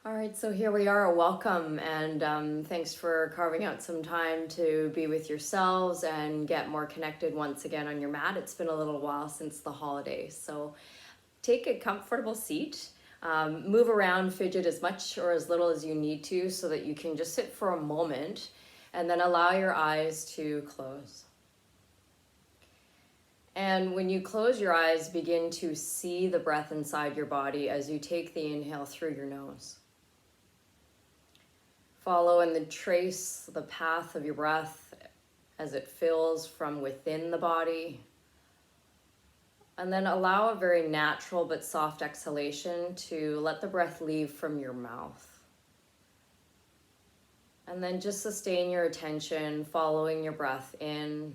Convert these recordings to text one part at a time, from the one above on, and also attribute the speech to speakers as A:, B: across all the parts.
A: All right, so here we are. Welcome, and thanks for carving out some time to be with yourselves and get more connected once again on your mat. It's been a little while since the holidays, so take a comfortable seat, move around, fidget as much or as little as you need to so that you can just sit for a moment and then allow your eyes to close. And when you close your eyes, begin to see the breath inside your body as you take the inhale through your nose. Follow and then trace the path of your breath as it fills from within the body. And then allow a very natural but soft exhalation to let the breath leave from your mouth. And then just sustain your attention, following your breath in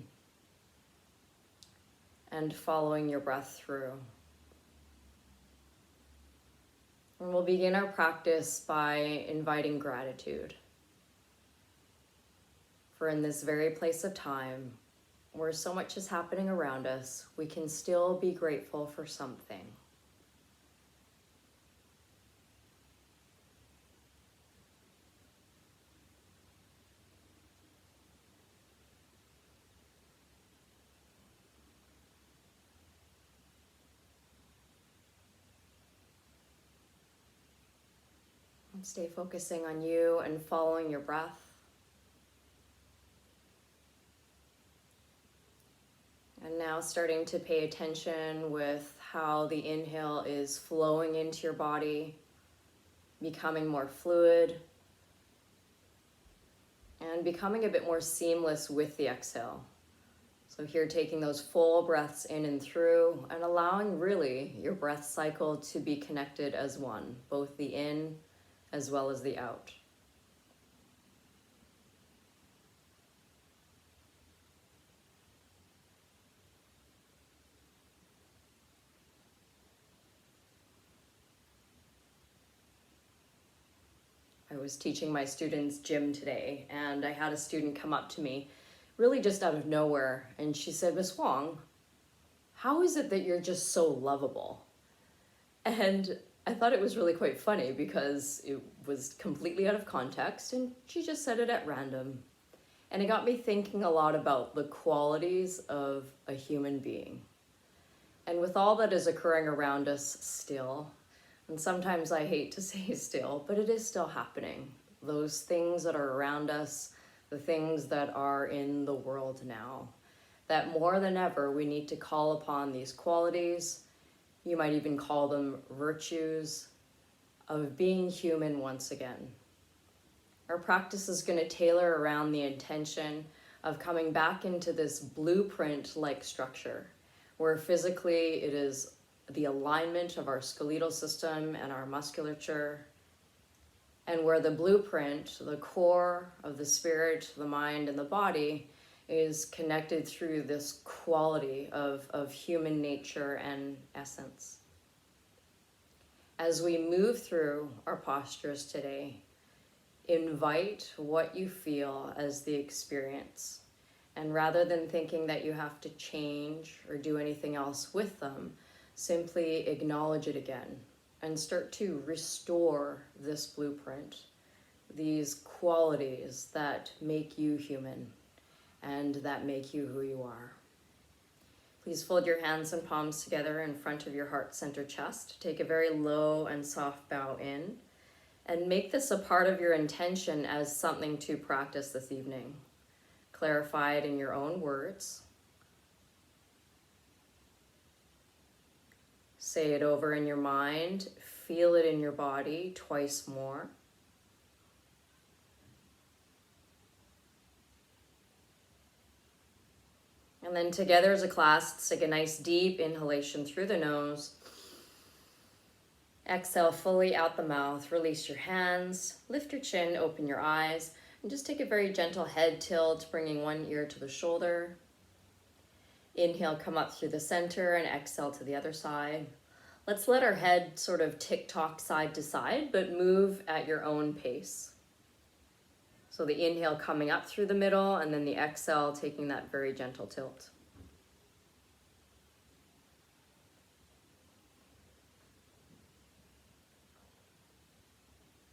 A: and following your breath through. And we'll begin our practice by inviting gratitude. For in this very place of time, where so much is happening around us, we can still be grateful for something. And stay focusing on you and following your breath. And now starting to pay attention with how the inhale is flowing into your body, becoming more fluid, and becoming a bit more seamless with the exhale. So here taking those full breaths in and through and allowing really your breath cycle to be connected as one, both the in as well as the out. I was teaching my students gym today, and I had a student come up to me really just out of nowhere, and she said, "Miss Wong, how is it that you're just so lovable?" And I thought it was really quite funny because it was completely out of context, and she just said it at random. And it got me thinking a lot about the qualities of a human being. And with all that is occurring around us still, and sometimes I hate to say still, but it is still happening. Those things that are around us, the things that are in the world now, that more than ever we need to call upon these qualities, you might even call them virtues, of being human once again. Our practice is going to tailor around the intention of coming back into this blueprint-like structure, where physically it is the alignment of our skeletal system and our musculature, and where the blueprint, the core of the spirit, the mind, and the body is connected through this quality of human nature and essence. As we move through our postures today, invite what you feel as the experience. And rather than thinking that you have to change or do anything else with them, simply acknowledge it again and start to restore this blueprint, these qualities that make you human and that make you who you are. Please fold your hands and palms together in front of your heart center chest. Take a very low and soft bow in, and make this a part of your intention as something to practice this evening. Clarify it in your own words. Say it over in your mind. Feel it in your body twice more. And then together as a class, let's take a nice deep inhalation through the nose. Exhale fully out the mouth. Release your hands. Lift your chin, open your eyes, and just take a very gentle head tilt, bringing one ear to the shoulder. Inhale, come up through the center, and exhale to the other side. Let's let our head sort of tick-tock side to side, but move at your own pace. So the inhale coming up through the middle, and then the exhale taking that very gentle tilt.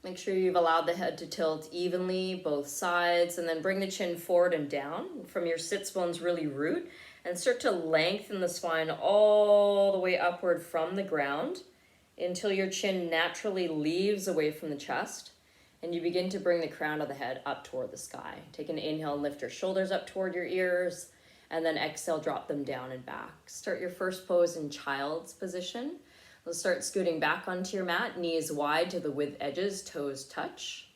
A: Make sure you've allowed the head to tilt evenly, both sides, and then bring the chin forward and down from your sits bones, really root, and start to lengthen the spine all the way upward from the ground until your chin naturally leaves away from the chest, and you begin to bring the crown of the head up toward the sky. Take an inhale and lift your shoulders up toward your ears, and then exhale, drop them down and back. Start your first pose in child's position. We'll start scooting back onto your mat, knees wide to the width edges, toes touch.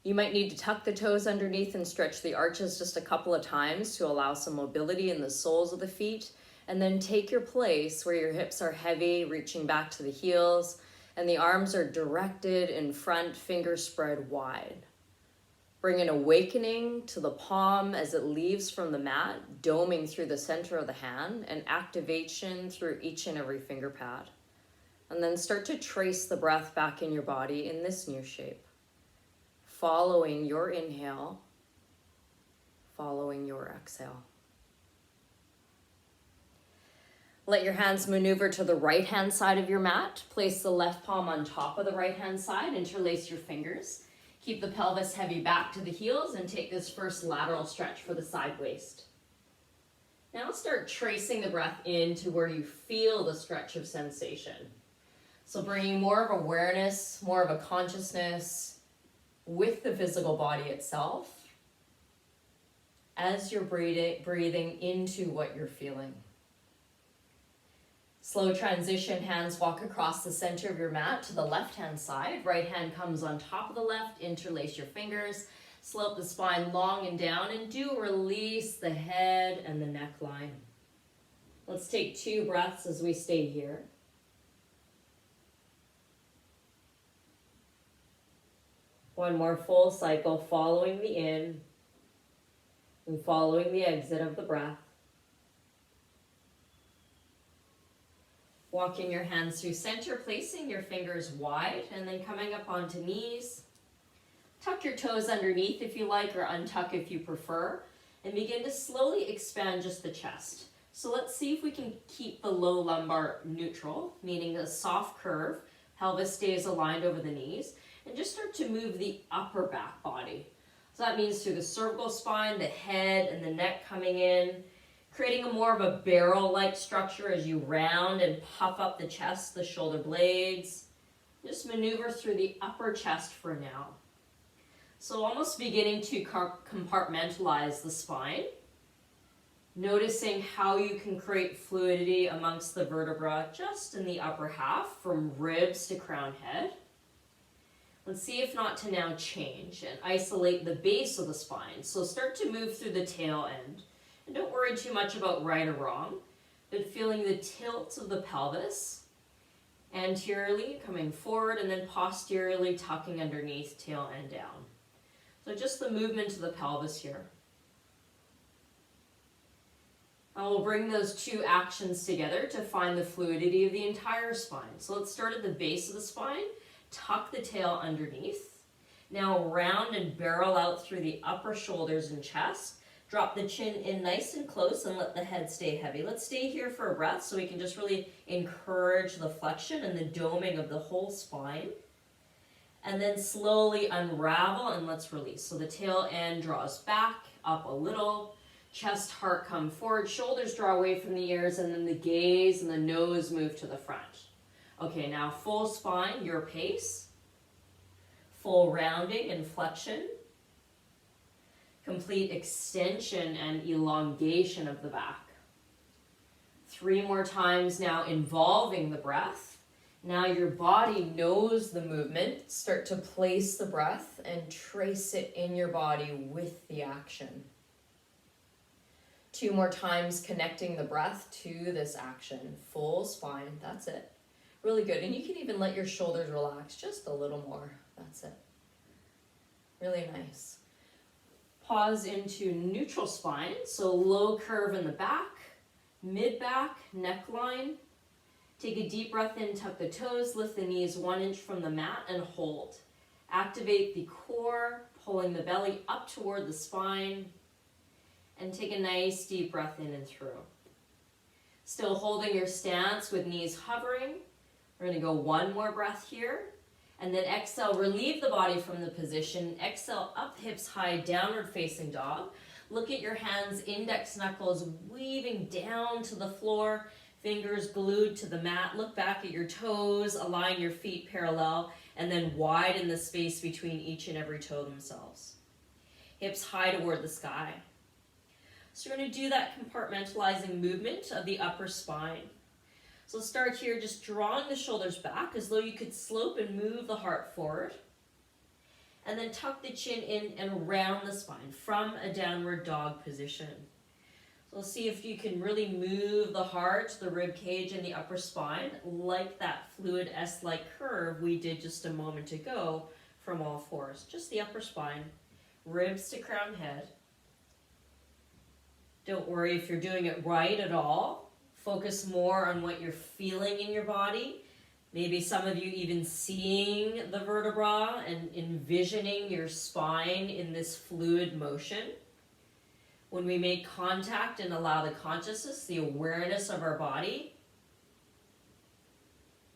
A: You might need to tuck the toes underneath and stretch the arches just a couple of times to allow some mobility in the soles of the feet. And then take your place where your hips are heavy, reaching back to the heels, and the arms are directed in front, fingers spread wide. Bring an awakening to the palm as it leaves from the mat, doming through the center of the hand, and activation through each and every finger pad. And then start to trace the breath back in your body in this new shape. Following your inhale, following your exhale. Let your hands maneuver to the right-hand side of your mat. Place the left palm on top of the right-hand side. Interlace your fingers. Keep the pelvis heavy back to the heels and take this first lateral stretch for the side waist. Now start tracing the breath into where you feel the stretch of sensation. So bringing more of awareness, more of a consciousness with the physical body itself as you're breathing into what you're feeling. Slow transition, hands walk across the center of your mat to the left-hand side. Right hand comes on top of the left, interlace your fingers, slope the spine long and down, and do release the head and the neckline. Let's take 2 breaths as we stay here. One more full cycle, following the in and following the exit of the breath. Walking your hands through center, placing your fingers wide, and then coming up onto knees. Tuck your toes underneath if you like, or untuck if you prefer, and begin to slowly expand just the chest. So let's see if we can keep the low lumbar neutral, meaning a soft curve. Pelvis stays aligned over the knees, and just start to move the upper back body. So that means through the cervical spine, the head and the neck coming in, creating a more of a barrel-like structure as you round and puff up the chest, the shoulder blades. Just maneuver through the upper chest for now. So almost beginning to compartmentalize the spine. Noticing how you can create fluidity amongst the vertebra just in the upper half, from ribs to crown head. Let's see if not to now change and isolate the base of the spine. So start to move through the tail end. And don't worry too much about right or wrong, but feeling the tilt of the pelvis, anteriorly coming forward and then posteriorly tucking underneath, tail end down. So just the movement of the pelvis here. And we'll bring those 2 actions together to find the fluidity of the entire spine. So let's start at the base of the spine, tuck the tail underneath. Now round and barrel out through the upper shoulders and chest. Drop the chin in nice and close and let the head stay heavy. Let's stay here for a breath so we can just really encourage the flexion and the doming of the whole spine. And then slowly unravel and let's release. So the tail end draws back, up a little. Chest, heart come forward. Shoulders draw away from the ears, and then the gaze and the nose move to the front. Okay, now full spine, your pace. Full rounding and flexion. Complete extension and elongation of the back. 3 more times now, involving the breath. Now your body knows the movement. Start to place the breath and trace it in your body with the action. 2 more times, connecting the breath to this action. Full spine, that's it. Really good. And you can even let your shoulders relax just a little more. That's it. Really nice. Pause into neutral spine, so low curve in the back, mid-back, neckline. Take a deep breath in, tuck the toes, lift the knees 1 inch from the mat and hold. Activate the core, pulling the belly up toward the spine, and take a nice deep breath in and through. Still holding your stance with knees hovering. We're going to go 1 more breath here. And then exhale, relieve the body from the position. Exhale, up, hips high, downward facing dog. Look at your hands, index knuckles weaving down to the floor, fingers glued to the mat. Look back at your toes, align your feet parallel, and then widen the space between each and every toe themselves. Hips high toward the sky. So we're going to do that compartmentalizing movement of the upper spine. So start here just drawing the shoulders back as though you could slope and move the heart forward. And then tuck the chin in and around the spine from a downward dog position. So see if you can really move the heart, the rib cage, and the upper spine like that fluid S-like curve we did just a moment ago from all fours. Just the upper spine, ribs to crown head. Don't worry if you're doing it right at all. Focus more on what you're feeling in your body. Maybe some of you even seeing the vertebra and envisioning your spine in this fluid motion. When we make contact and allow the consciousness, the awareness of our body,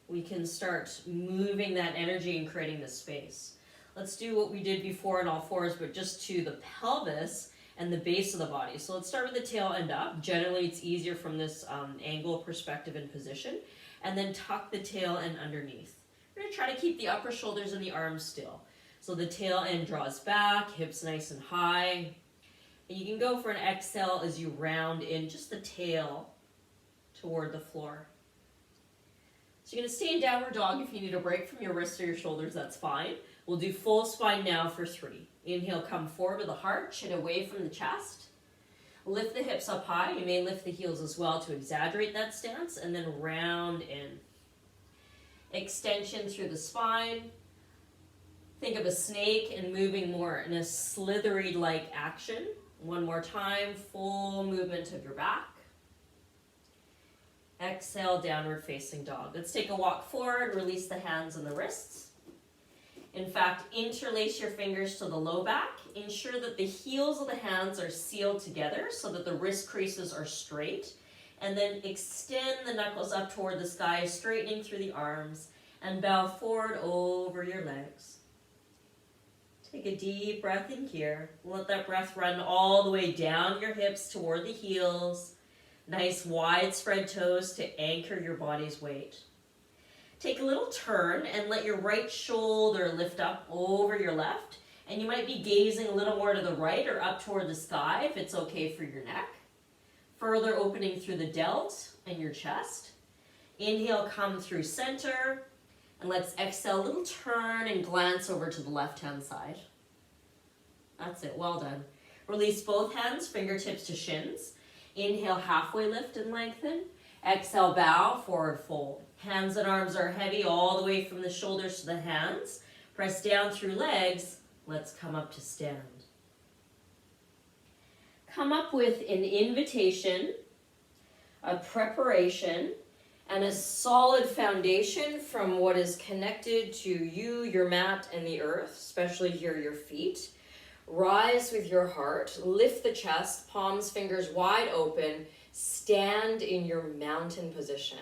A: we can start moving that energy and creating the space. Let's do what we did before in all fours, but just to the pelvis and the base of the body. So let's start with the tail end up. Generally, it's easier from this angle, perspective, and position. And then tuck the tail end underneath. We're going to try to keep the upper shoulders and the arms still. So the tail end draws back, hips nice and high. And you can go for an exhale as you round in just the tail toward the floor. So you're going to stay in downward dog. If you need a break from your wrists or your shoulders, that's fine. We'll do full spine now for 3. Inhale, come forward with the heart, chin away from the chest. Lift the hips up high. You may lift the heels as well to exaggerate that stance, and then round in. Extension through the spine. Think of a snake and moving more in a slithery-like action. One more time, full movement of your back. Exhale, downward facing dog. Let's take a walk forward, release the hands and the wrists. In fact, interlace your fingers to the low back. Ensure that the heels of the hands are sealed together so that the wrist creases are straight. And then extend the knuckles up toward the sky, straightening through the arms, and bow forward over your legs. Take a deep breath in here. Let that breath run all the way down your hips toward the heels. Nice wide spread toes to anchor your body's weight. Take a little turn and let your right shoulder lift up over your left. And you might be gazing a little more to the right or up toward the sky if it's okay for your neck. Further opening through the delt and your chest. Inhale, come through center. And let's exhale, a little turn and glance over to the left-hand side. That's it, well done. Release both hands, fingertips to shins. Inhale, halfway lift and lengthen. Exhale, bow, forward fold. Hands and arms are heavy all the way from the shoulders to the hands. Press down through legs. Let's come up to stand. Come up with an invitation, a preparation, and a solid foundation from what is connected to you, your mat, and the earth, especially here, your feet. Rise with your heart, lift the chest, palms, fingers wide open, stand in your mountain position.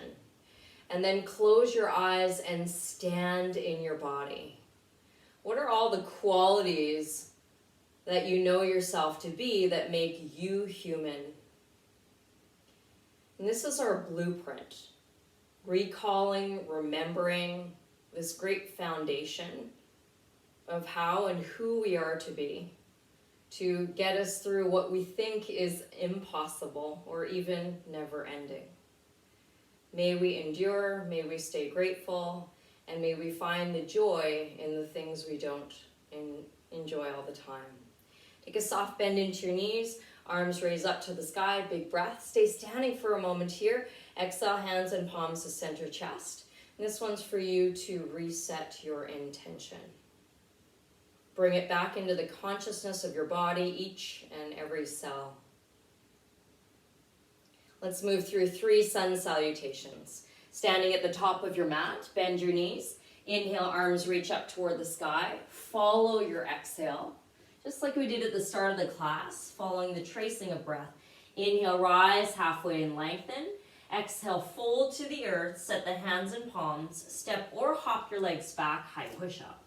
A: And then close your eyes and stand in your body. What are all the qualities that you know yourself to be that make you human? And this is our blueprint. Recalling, remembering this great foundation of how and who we are to be, to get us through what we think is impossible or even never ending. May we endure, may we stay grateful, and may we find the joy in the things we don't enjoy all the time. Take a soft bend into your knees, arms raise up to the sky, big breath. Stay standing for a moment here. Exhale, hands and palms to center chest. And this one's for you to reset your intention. Bring it back into the consciousness of your body, each and every cell. Let's move through 3 sun salutations. Standing at the top of your mat, bend your knees. Inhale, arms reach up toward the sky. Follow your exhale, just like we did at the start of the class, following the tracing of breath. Inhale, rise halfway and lengthen.
B: Exhale, fold to the earth, set the hands in palms, step or hop your legs back, high push-up.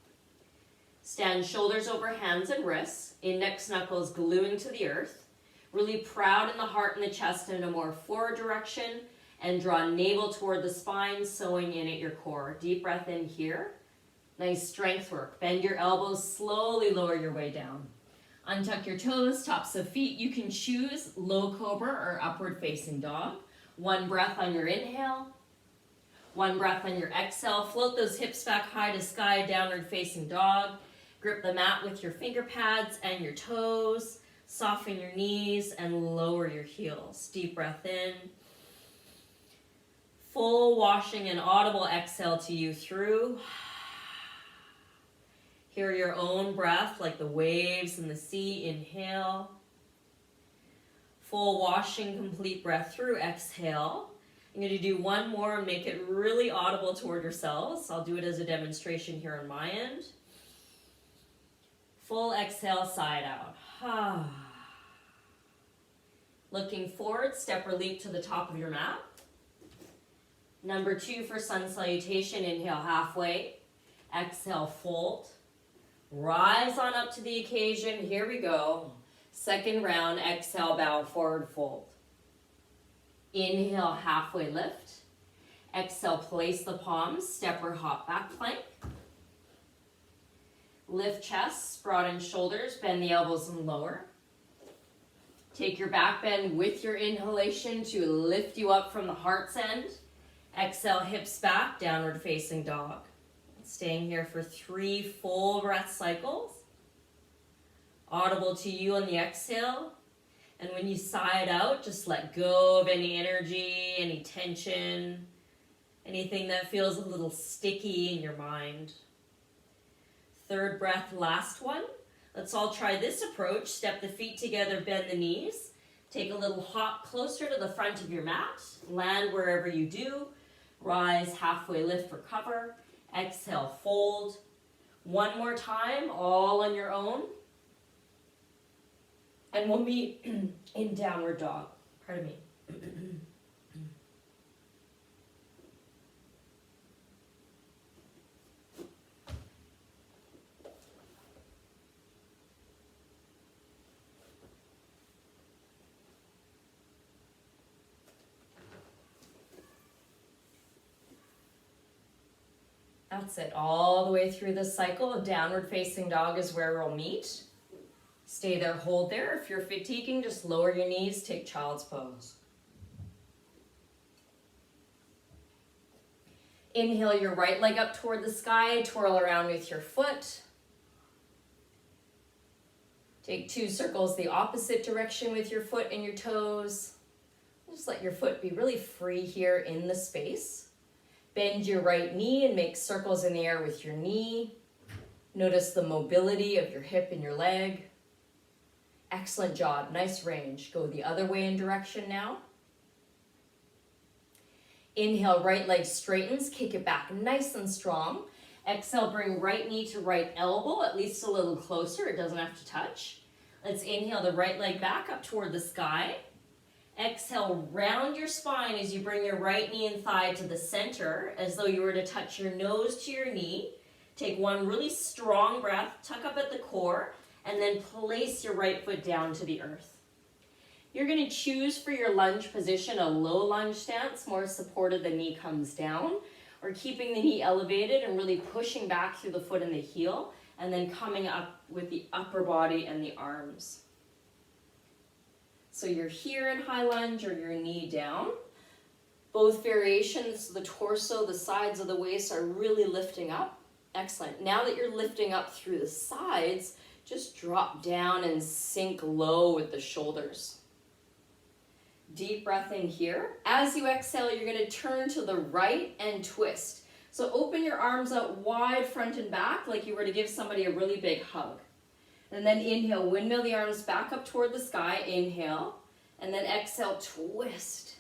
B: Stand shoulders over hands and wrists, index knuckles gluing to the earth. Really proud in the heart and the chest in a more forward direction, and draw navel toward the spine, sewing in at your core. Deep breath in here. Nice strength work. Bend your elbows, slowly lower your way down. Untuck your toes, tops of feet. You can choose low cobra or upward facing dog. One breath on your inhale. One breath on your exhale. Float those hips back high to sky, downward facing dog. Grip the mat with your finger pads and your toes. Soften your knees and lower your heels. Deep breath in. Full washing and audible exhale to you through. Hear your own breath like the waves in the sea. Inhale. Full washing, complete breath through. Exhale. I'm going to do one more and make it really audible toward yourselves. I'll do it as a demonstration here on my end. Full exhale, side out. Looking forward, step or leap to the top of your mat. Number 2 for sun salutation. Inhale halfway. Exhale, fold. Rise on up to the occasion. Here we go. Second round, exhale, bow forward, fold. Inhale, halfway lift. Exhale, place the palms, step or hop back plank. Lift chest, broaden shoulders, bend the elbows and lower. Take your back bend with your inhalation to lift you up from the heart's end. Exhale, hips back, downward facing dog. Staying here for 3 full breath cycles. Audible to you on the exhale. And when you sigh it out, just let go of any energy, any tension, anything that feels a little sticky in your mind. Third breath, last one. Let's all try this approach. Step the feet together, bend the knees. Take a little hop closer to the front of your mat. Land wherever you do. Rise, halfway lift, recover. Exhale, fold. One more time, all on your own. And we'll meet in downward dog. Pardon me. That's it. All the way through this cycle of downward facing dog is where we'll meet. Stay there, hold there. If you're fatiguing, just lower your knees, take child's pose. Inhale your right leg up toward the sky, twirl around with your foot. Take 2 circles the opposite direction with your foot and your toes. Just let your foot be really free here in the space. Bend your right knee and make circles in the air with your knee. Notice the mobility of your hip and your leg. Excellent job, nice range. Go the other way in direction now. Inhale, right leg straightens, kick it back nice and strong. Exhale, bring right knee to right elbow, at least a little closer, it doesn't have to touch. Let's inhale the right leg back up toward the sky. Exhale, round your spine as you bring your right knee and thigh to the center, as though you were to touch your nose to your knee. Take one really strong breath, tuck up at the core, and then place your right foot down to the earth. You're going to choose for your lunge position a low lunge stance, more supported, the knee comes down, or keeping the knee elevated and really pushing back through the foot and the heel, and then coming up with the upper body and the arms. So you're here in high lunge or your knee down. Both variations, the torso, the sides of the waist are really lifting up. Excellent. Now that you're lifting up through the sides, just drop down and sink low with the shoulders. Deep breath in here. As you exhale, you're going to turn to the right and twist. So open your arms out wide, front and back, like you were to give somebody a really big hug. And then inhale, windmill the arms back up toward the sky. Inhale. And then exhale, twist.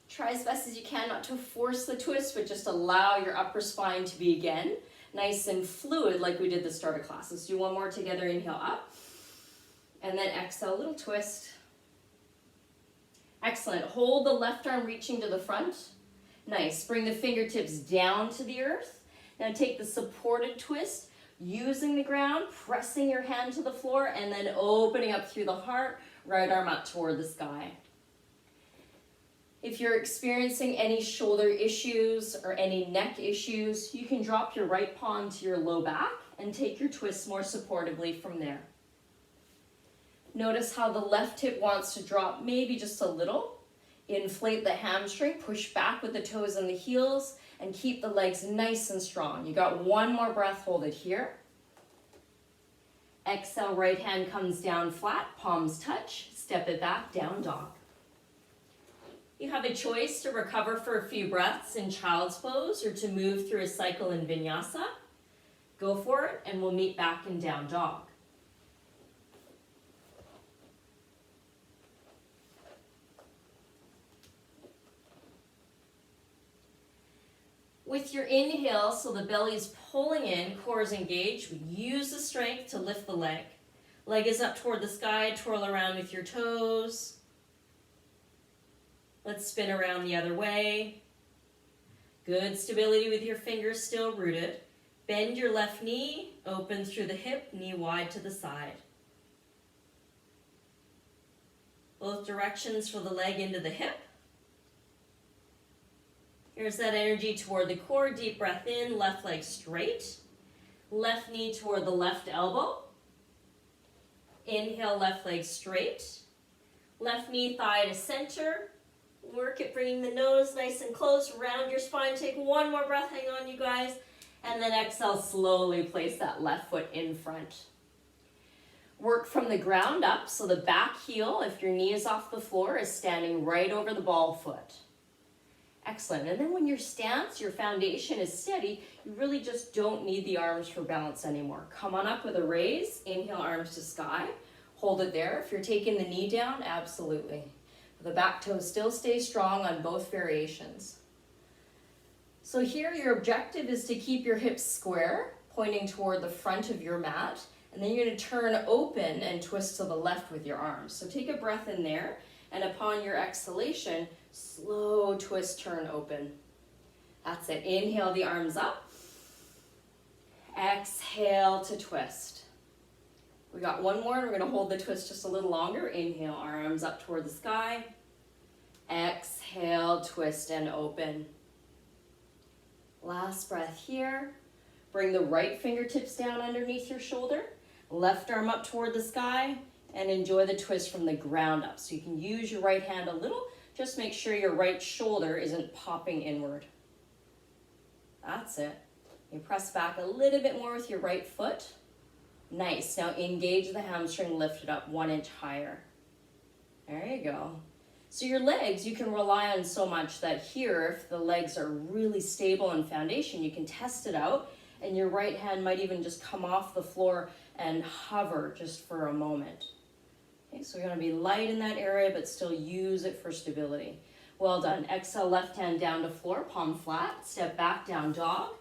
B: Try as best as you can not to force the twist, but just allow your upper spine to be again nice and fluid like we did the start of class. Let's do one more together. Inhale up. And then exhale, little twist. Excellent. Hold the left arm reaching to the front. Nice. Bring the fingertips down to the earth. Now take the supported twist, using the ground, pressing your hand to the floor, and then opening up through the heart, right arm up toward the sky. If you're experiencing any shoulder issues or any neck issues, you can drop your right palm to your low back and take your twist more supportively from there. Notice how the left hip wants to drop maybe just a little. Inflate the hamstring, push back with the toes and the heels, and keep the legs nice and strong. You got one more breath, hold it here. Exhale, right hand comes down flat, palms touch, step it back, down dog. You have a choice to recover for a few breaths in child's pose or to move through a cycle in vinyasa. Go for it, and we'll meet back in down dog. With your inhale, so the belly is pulling in, core is engaged, use the strength to lift the leg. Leg is up toward the sky, twirl around with your toes. Let's spin around the other way. Good stability with your fingers still rooted. Bend your left knee, open through the hip, knee wide to the side. Both directions for the leg into the hip. Here's that energy toward the core. Deep breath in, left leg straight. Left knee toward the left elbow. Inhale, left leg straight. Left knee, thigh to center. Work at bringing the nose nice and close, round your spine. Take one more breath, hang on you guys. And then exhale, slowly place that left foot in front. Work from the ground up, so the back heel, if your knee is off the floor, is standing right over the ball foot. Excellent. And then when your stance, your foundation is steady, you really just don't need the arms for balance anymore. Come on up with a raise. Inhale, arms to sky. Hold it there. If you're taking the knee down, absolutely. The back toe still stays strong on both variations. So here your objective is to keep your hips square, pointing toward the front of your mat. And then you're going to turn open and twist to the left with your arms. So take a breath in there. And upon your exhalation, slow twist, turn open. That's it. Inhale the arms up. Exhale to twist. We got one more, and we're going to hold the twist just a little longer. Inhale, arms up toward the sky. Exhale, twist and open. Last breath here. Bring the right fingertips down underneath your shoulder. Left arm up toward the sky. And enjoy the twist from the ground up. So you can use your right hand a little. Just make sure your right shoulder isn't popping inward. That's it. You press back a little bit more with your right foot. Nice. Now engage the hamstring, lift it up 1 inch higher. There you go. So your legs, you can rely on so much that here, if the legs are really stable in foundation, you can test it out. And your right hand might even just come off the floor and hover just for a moment. Okay, so you're going to be light in that area, but still use it for stability. Well done. Exhale, left hand down to floor, palm flat. Step back, down dog.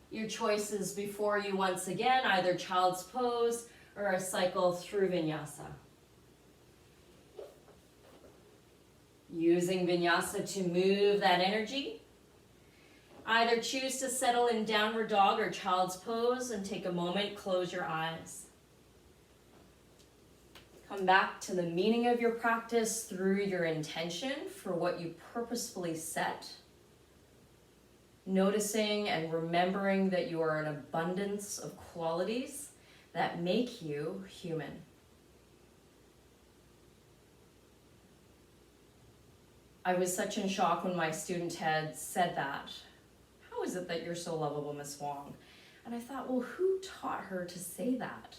B: Your choices before you once again, either child's pose or a cycle through vinyasa. Using vinyasa to move that energy. Either choose to settle in downward dog or child's pose and take a moment, close your eyes. Come back to the meaning of your practice through your intention for what you purposefully set. Noticing and remembering that you are an abundance of qualities that make you human. I was such in shock when my student had said that. How is it that you're so lovable, Miss Wong? And I thought, well, who taught her to say that?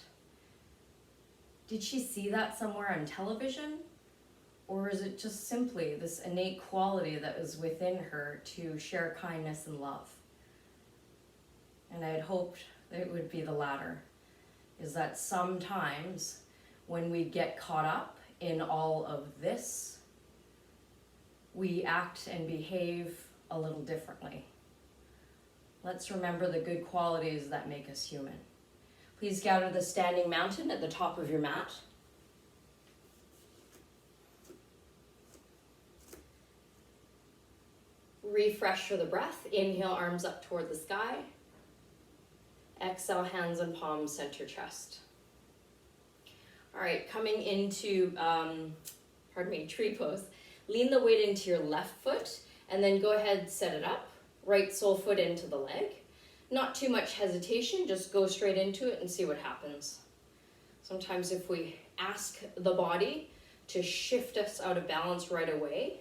B: Did she see that somewhere on television? Or is it just simply this innate quality that is within her to share kindness and love? And I had hoped that it would be the latter, is that sometimes when we get caught up in all of this, we act and behave a little differently. Let's remember the good qualities that make us human. Please gather the standing mountain at the top of your mat.
A: refresh for the breath. Inhale, arms up toward the sky. Exhale, hands and palms center chest. All right, coming into, tree pose. Lean the weight into your left foot and then go ahead, set it up. Right sole foot into the leg. Not too much hesitation, just go straight into it and see what happens. Sometimes if we ask the body to shift us out of balance right away,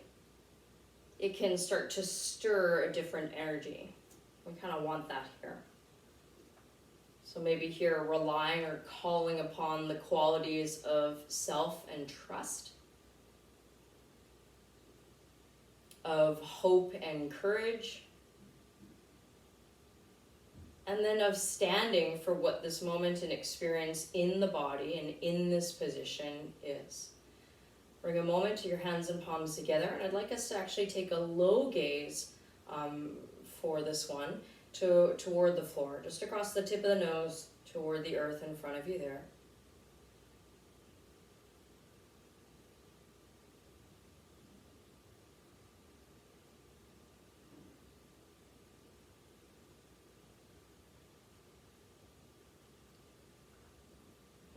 A: it can start to stir a different energy. We kind of want that here. So maybe here relying or calling upon the qualities of self and trust, of hope and courage, and then of standing for what this moment and experience in the body and in this position is. Bring a moment to your hands and palms together, and I'd like us to actually take a low gaze for this one toward the floor, just across the tip of the nose toward the earth in front of you there.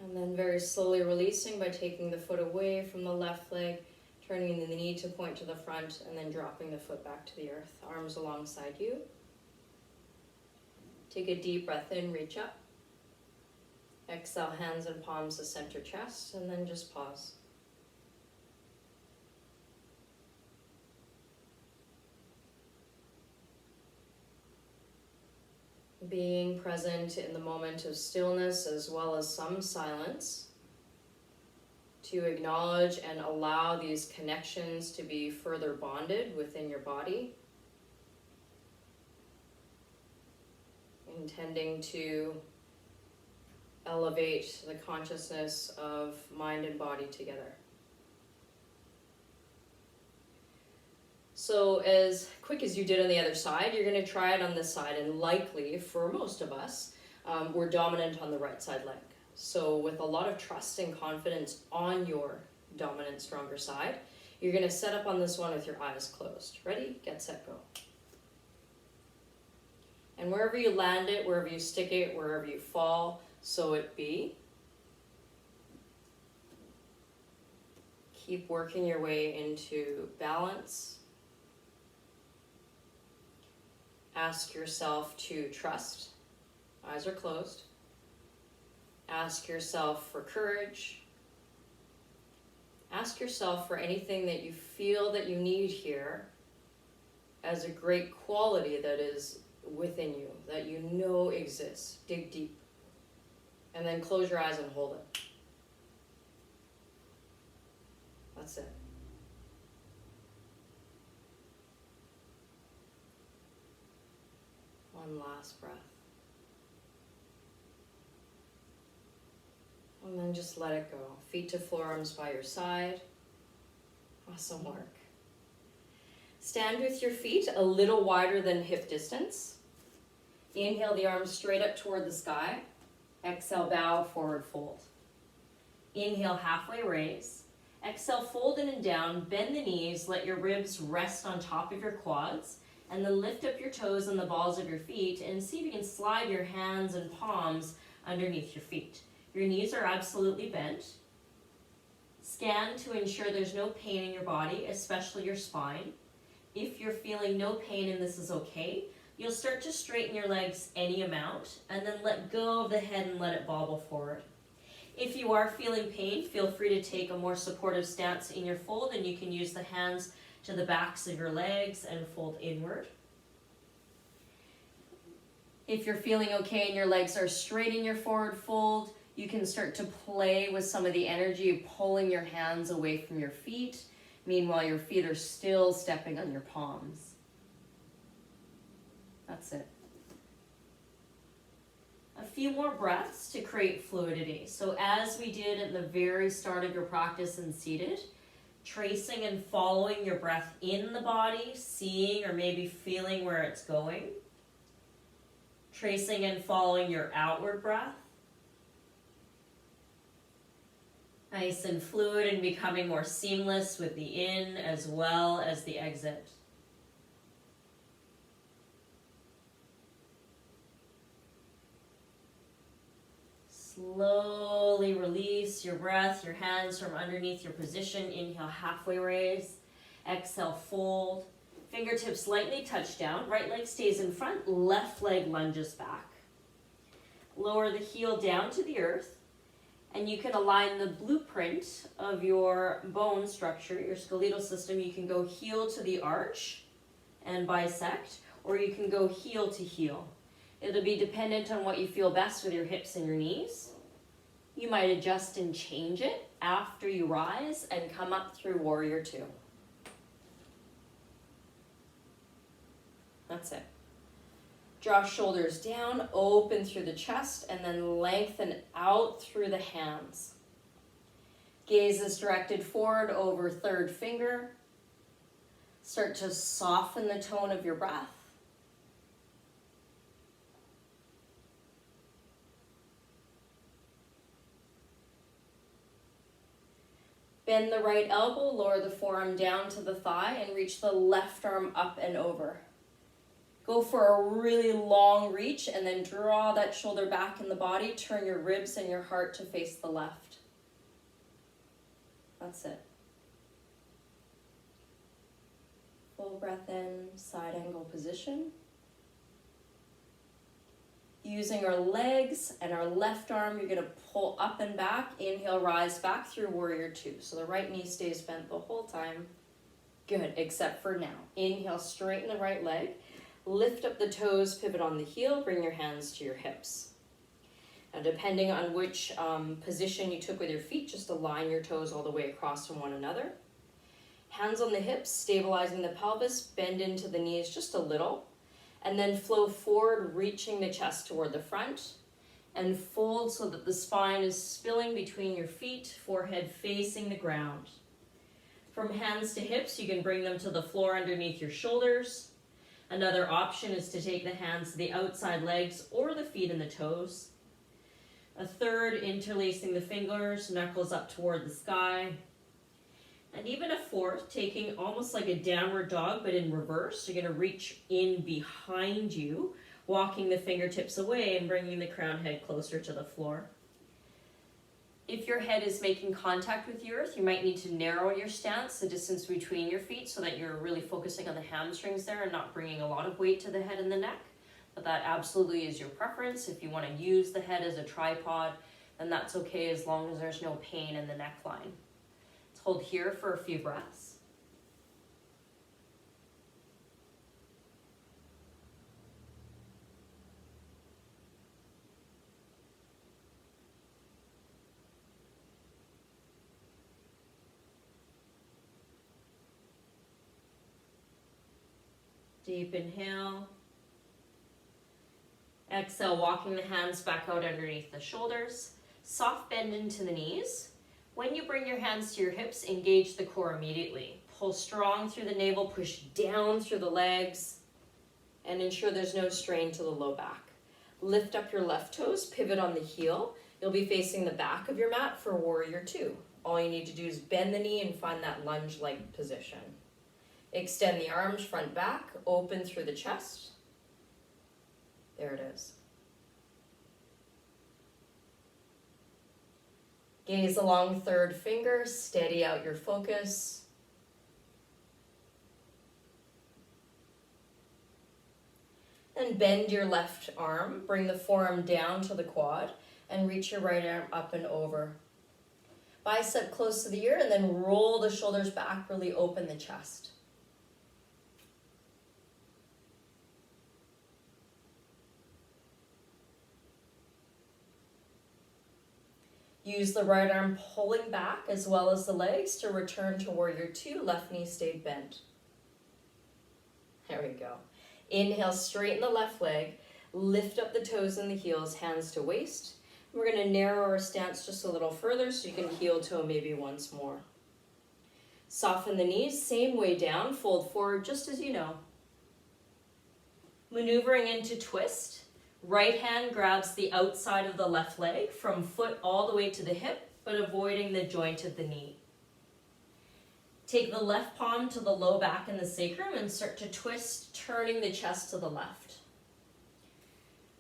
A: And then very slowly releasing by taking the foot away from the left leg, turning the knee to point to the front, and then dropping the foot back to the earth, arms alongside you. Take a deep breath in, reach up. Exhale, hands and palms to center chest, and then just pause. Being present in the moment of stillness as well as some silence, to acknowledge and allow these connections to be further bonded within your body. Intending to elevate the consciousness of mind and body together. So as quick as you did on the other side, you're going to try it on this side, and likely for most of us, we're dominant on the right side leg. So with a lot of trust and confidence on your dominant, stronger side, you're going to set up on this one with your eyes closed. Ready? Get set, go. And wherever you land it, wherever you stick it, wherever you fall, so it be. Keep working your way into balance. Ask yourself to trust. Eyes are closed. Ask yourself for courage. Ask yourself for anything that you feel that you need here as a great quality that is within you, that you know exists. Dig deep. And then close your eyes and hold it. That's it. One last breath. And then just let it go. Feet to floor, arms by your side. Awesome work. Stand with your feet a little wider than hip distance. Inhale the arms straight up toward the sky. Exhale, bow, forward fold. Inhale, halfway raise. Exhale, fold in and down, bend the knees, let your ribs rest on top of your quads, and then lift up your toes and the balls of your feet and see if you can slide your hands and palms underneath your feet. Your knees are absolutely bent. Scan to ensure there's no pain in your body, especially your spine. If you're feeling no pain and this is okay, you'll start to straighten your legs any amount and then let go of the head and let it bobble forward. If you are feeling pain, feel free to take a more supportive stance in your fold, and you can use the hands to the backs of your legs and fold inward. If you're feeling okay and your legs are straight in your forward fold, you can start to play with some of the energy of pulling your hands away from your feet. Meanwhile, your feet are still stepping on your palms. That's it. A few more breaths to create fluidity. So as we did at the very start of your practice in seated, tracing and following your breath in the body, seeing or maybe feeling where it's going. Tracing and following your outward breath. Nice and fluid and becoming more seamless with the in as well as the exit.
B: Slowly release your breath, your hands from underneath your position. Inhale, halfway raise. Exhale, fold. Fingertips lightly touch down. Right leg stays in front, left leg lunges back. Lower the heel down to the earth, and you can align the blueprint of your bone structure, your skeletal system. You can go heel to the arch and bisect, or you can go heel to heel. It'll be dependent on what you feel best with your hips and your knees. You might adjust and change it after you rise and come up through Warrior Two. That's it. Draw shoulders down, open through the chest, and then lengthen out through the hands. Gaze is directed forward over third finger. Start to soften the tone of your breath. Bend the right elbow, lower the forearm down to the thigh, and reach the left arm up and over. Go for a really long reach, and then draw that shoulder back in the body. Turn your ribs and your heart to face the left. That's it. Full breath in, side angle position. Using our legs and our left arm, you're going to pull up and back. Inhale, rise back through Warrior Two. So the right knee stays bent the whole time. Good, except for now. Inhale, straighten the right leg. Lift up the toes, pivot on the heel, bring your hands to your hips. Now, depending on which position you took with your feet, just align your toes all the way across from one another. Hands on the hips, stabilizing the pelvis, bend into the knees just a little. And then flow forward, reaching the chest toward the front, and fold so that the spine is spilling between your feet, forehead facing the ground. From hands to hips, you can bring them to the floor underneath your shoulders. Another option is to take the hands to the outside legs or the feet and the toes. A third, interlacing the fingers, knuckles up toward the sky. And even a fourth, taking almost like a downward dog, but in reverse. You're going to reach in behind you, walking the fingertips away and bringing the crown head closer to the floor. If your head is making contact with the earth, you might need to narrow your stance, the distance between your feet, so that you're really focusing on the hamstrings there and not bringing a lot of weight to the head and the neck. But that absolutely is your preference. If you want to use the head as a tripod, then that's okay as long as there's no pain in the neckline. Hold here for a few breaths. Deep inhale. Exhale, walking the hands back out underneath the shoulders. Soft bend into the knees. When you bring your hands to your hips, engage the core immediately. Pull strong through the navel, push down through the legs, and ensure there's no strain to the low back. Lift up your left toes, pivot on the heel. You'll be facing the back of your mat for Warrior Two. All you need to do is bend the knee and find that lunge-like position. Extend the arms front back, open through the chest. There it is. Gaze along third finger, steady out your focus. Then bend your left arm, bring the forearm down to the quad, and reach your right arm up and over. Bicep close to the ear, and then roll the shoulders back, really open the chest. Use the right arm pulling back as well as the legs to return to Warrior Two. Left knee stayed bent. There we go. Inhale, straighten the left leg. Lift up the toes and the heels, hands to waist. We're going to narrow our stance just a little further so you can heel toe maybe once more. Soften the knees, same way down. Fold forward just as you know. Maneuvering into twist. Right hand grabs the outside of the left leg from foot all the way to the hip, but avoiding the joint of the knee. Take the left palm to the low back and the sacrum and start to twist, turning the chest to the left.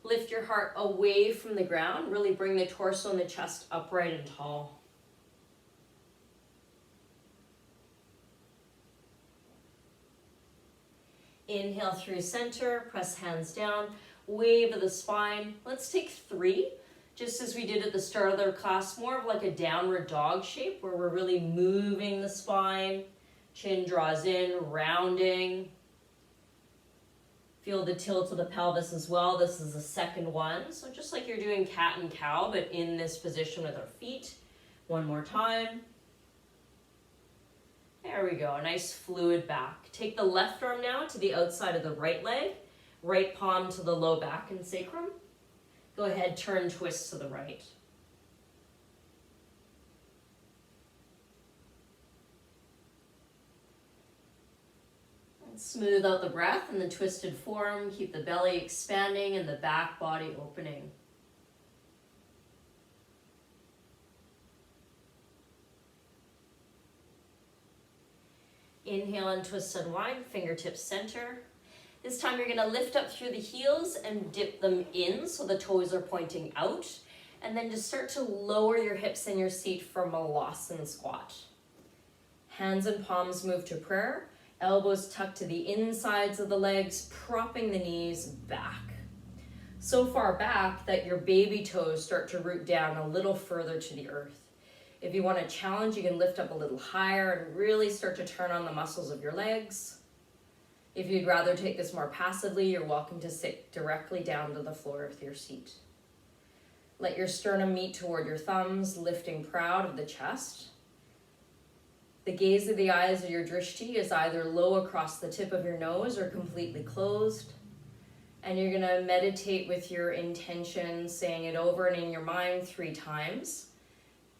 B: Lift your heart away from the ground. Really bring the torso and the chest upright and tall. Inhale through center, press hands down, wave of the spine. Let's take 3, just as we did at the start of the class, more of like a downward dog shape where we're really moving the spine. Chin draws in, rounding. Feel the tilt of the pelvis as well. This is the second one. So just like you're doing cat and cow, but in this position with our feet. One more time. There we go, a nice fluid back. Take the left arm now to the outside of the right leg, right palm to the low back and sacrum. Go ahead, turn, twist to the right. And smooth out the breath in the twisted form. Keep the belly expanding and the back body opening. Inhale and twist, unwind, fingertips center. This time you're gonna lift up through the heels and dip them in so the toes are pointing out. And then just start to lower your hips in your seat for Malasana squat. Hands and palms move to prayer. Elbows tucked to the insides of the legs, propping the knees back. So far back that your baby toes start to root down a little further to the earth. If you want a challenge, you can lift up a little higher and really start to turn on the muscles of your legs. If you'd rather take this more passively, you're welcome to sit directly down to the floor of your seat. Let your sternum meet toward your thumbs, lifting proud of the chest. The gaze of the eyes of your drishti is either low across the tip of your nose or completely closed. And you're gonna meditate with your intention, saying it over and in your mind 3 times.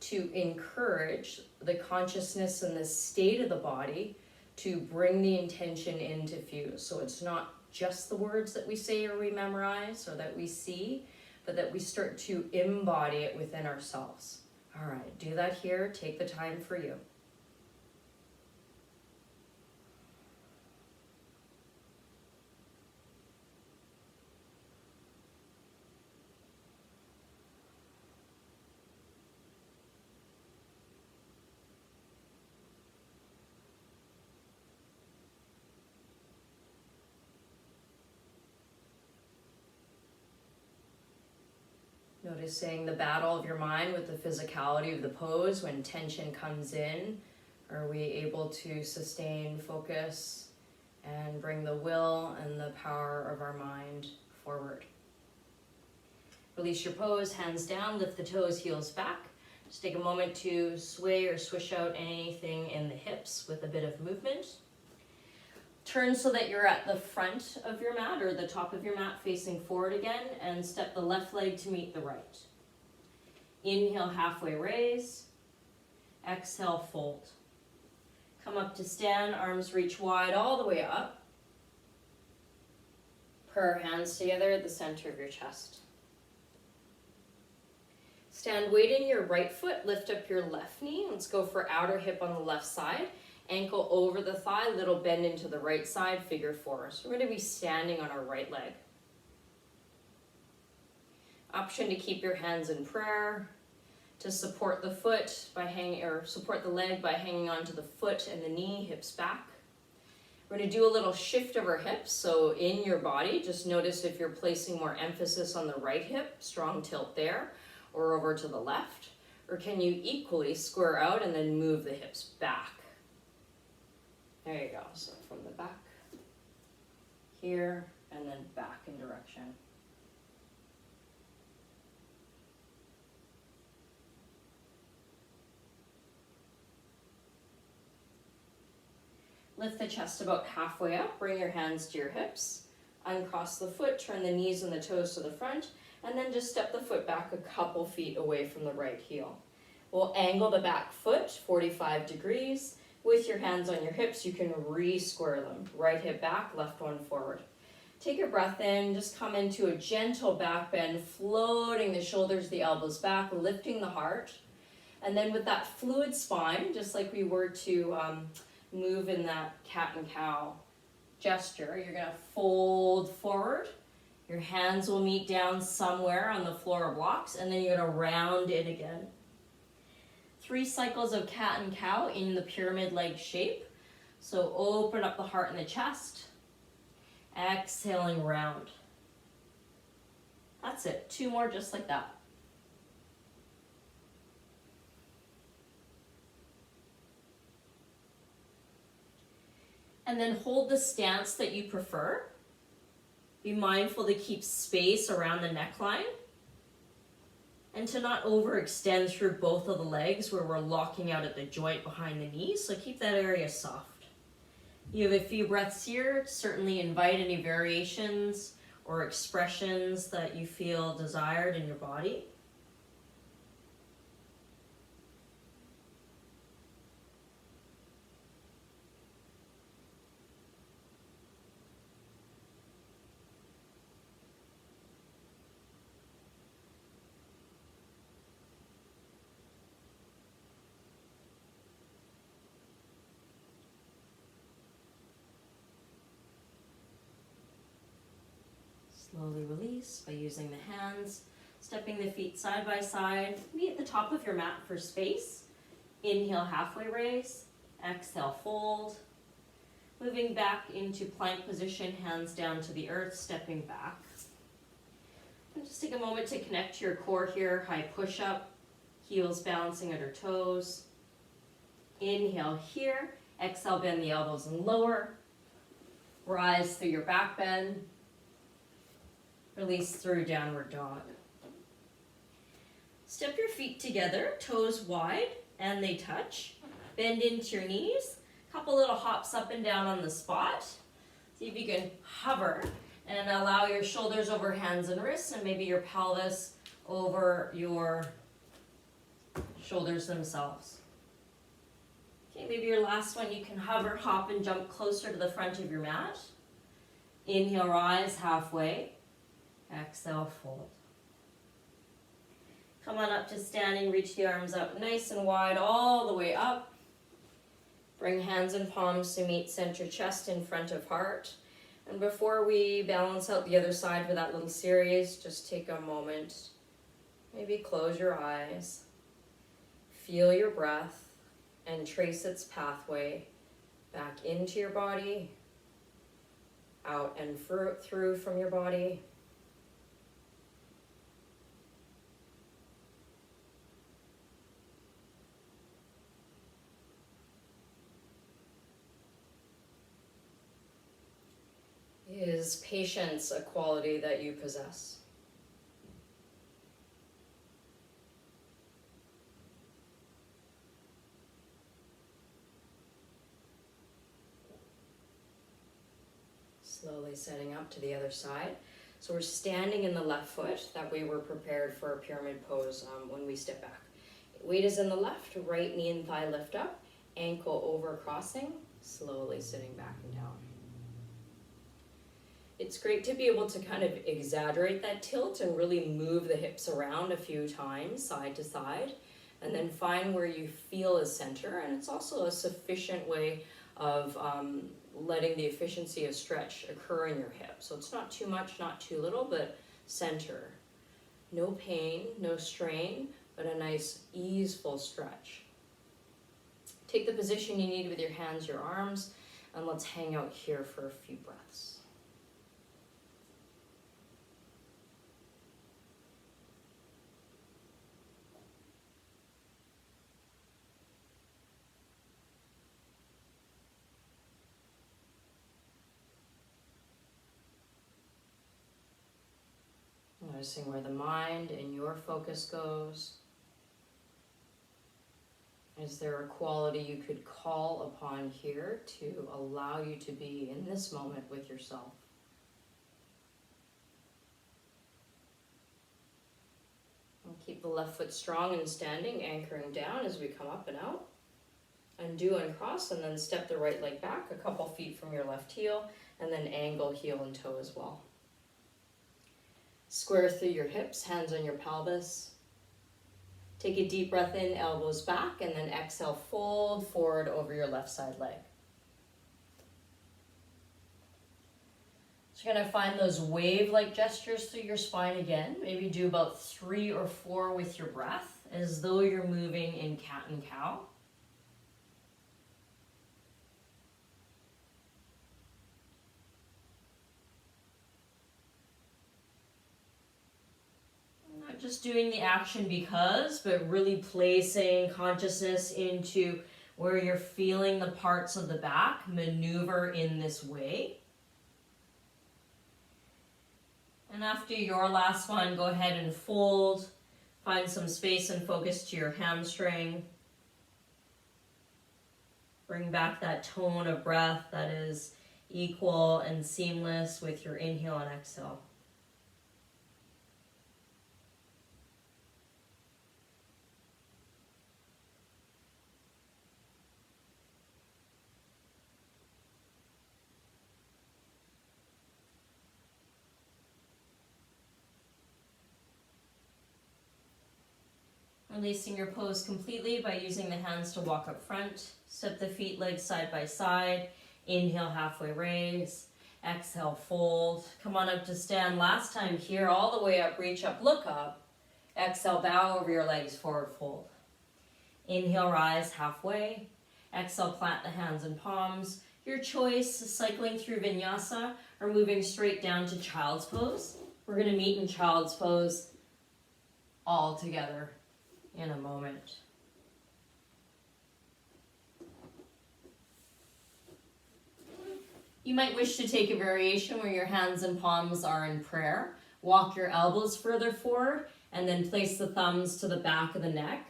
B: To encourage the consciousness and the state of the body to bring the intention into fuse. So it's not just the words that we say or we memorize or that we see, but that we start to embody it within ourselves. All right, do that here. Take the time for you. Noticing the battle of your mind with the physicality of the pose. When tension comes in, are we able to sustain focus and bring the will and the power of our mind forward? Release your pose, hands down, lift the toes, heels back. Just take a moment to sway or swish out anything in the hips with a bit of movement. Turn so that you're at the front of your mat or the top of your mat facing forward again, and step the left leg to meet the right. Inhale, halfway raise. Exhale, fold. Come up to stand, arms reach wide all the way up. Prayer hands together at the center of your chest. Stand, weight in your right foot, lift up your left knee. Let's go for outer hip on the left side. Ankle over the thigh, little bend into the right side, figure 4. So we're going to be standing on our right leg. Option to keep your hands in prayer, to support the foot by hanging, or support the leg by hanging onto the foot and the knee, hips back. We're going to do a little shift of our hips. So in your body, just notice if you're placing more emphasis on the right hip, strong tilt there, or over to the left, or can you equally square out and then move the hips back? There you go. So from the back, here, and then back in direction. Lift the chest about halfway up. Bring your hands to your hips. Uncross the foot. Turn the knees and the toes to the front. And then just step the foot back a couple feet away from the right heel. We'll angle the back foot 45 degrees. With your hands on your hips, you can re-square them. Right hip back, left one forward. Take your breath in, just come into a gentle back bend, floating the shoulders, the elbows back, lifting the heart. And then with that fluid spine, just like we were to move in that cat and cow gesture, you're gonna fold forward. Your hands will meet down somewhere on the floor or blocks, and then you're going to round in again. 3 cycles of cat and cow in the pyramid leg shape. So open up the heart and the chest. Exhaling round. That's it. 2 more just like that. And then hold the stance that you prefer. Be mindful to keep space around the neckline and to not overextend through both of the legs where we're locking out at the joint behind the knees. So keep that area soft. You have a few breaths here. Certainly invite any variations or expressions that you feel desired in your body. Slowly release by using the hands, stepping the feet side by side. Be at the top of your mat for space. Inhale, halfway raise. Exhale, fold. Moving back into plank position, hands down to the earth, stepping back. And just take a moment to connect to your core here. High push-up, heels balancing under toes. Inhale here. Exhale, bend the elbows and lower. Rise through your back bend. Release through downward dog. Step your feet together, toes wide, and they touch. Bend into your knees. Couple little hops up and down on the spot. See if you can hover and allow your shoulders over hands and wrists and maybe your pelvis over your shoulders themselves. Okay, maybe your last one, you can hover, hop, and jump closer to the front of your mat. Inhale, rise halfway. Exhale, fold. Come on up to standing, reach the arms up nice and wide all the way up. Bring hands and palms to meet center chest in front of heart. And before we balance out the other side for that little series, just take a moment. Maybe close your eyes. Feel your breath and trace its pathway back into your body, out and through from your body. Is patience a quality that you possess? Slowly setting up to the other side. So we're standing in the left foot. That way we're prepared for a pyramid pose when we step back. Weight is in the left, right knee and thigh lift up, ankle over crossing, slowly sitting back and down. It's great to be able to kind of exaggerate that tilt and really move the hips around a few times, side to side, and then find where you feel a center. And it's also a sufficient way of letting the efficiency of stretch occur in your hip. So it's not too much, not too little, but center. No pain, no strain, but a nice easeful stretch. Take the position you need with your hands, your arms, and let's hang out here for a few breaths. Noticing where the mind and your focus goes. Is there a quality you could call upon here to allow you to be in this moment with yourself? And keep the left foot strong and standing, anchoring down as we come up and out. Undo and cross, and then step the right leg back a couple feet from your left heel, and then angle heel and toe as well. Square through your hips, hands on your pelvis. Take a deep breath in, elbows back, and then exhale, fold forward over your left side leg. So you're going to find those wave-like gestures through your spine again. Maybe do about 3 or 4 with your breath, as though you're moving in cat and cow. Not just doing the action because, but really placing consciousness into where you're feeling the parts of the back maneuver in this way. And after your last one, go ahead and fold. Find some space and focus to your hamstring. Bring back that tone of breath that is equal and seamless with your inhale and exhale. Releasing your pose completely by using the hands to walk up front. Step the feet, legs side by side. Inhale, halfway raise. Exhale, fold. Come on up to stand. Last time here, all the way up, reach up, look up. Exhale, bow over your legs, forward fold. Inhale, rise halfway. Exhale, plant the hands and palms. Your choice, cycling through vinyasa or moving straight down to child's pose. We're going to meet in child's pose all together in a moment. You might wish to take a variation where your hands and palms are in prayer. Walk your elbows further forward and then place the thumbs to the back of the neck.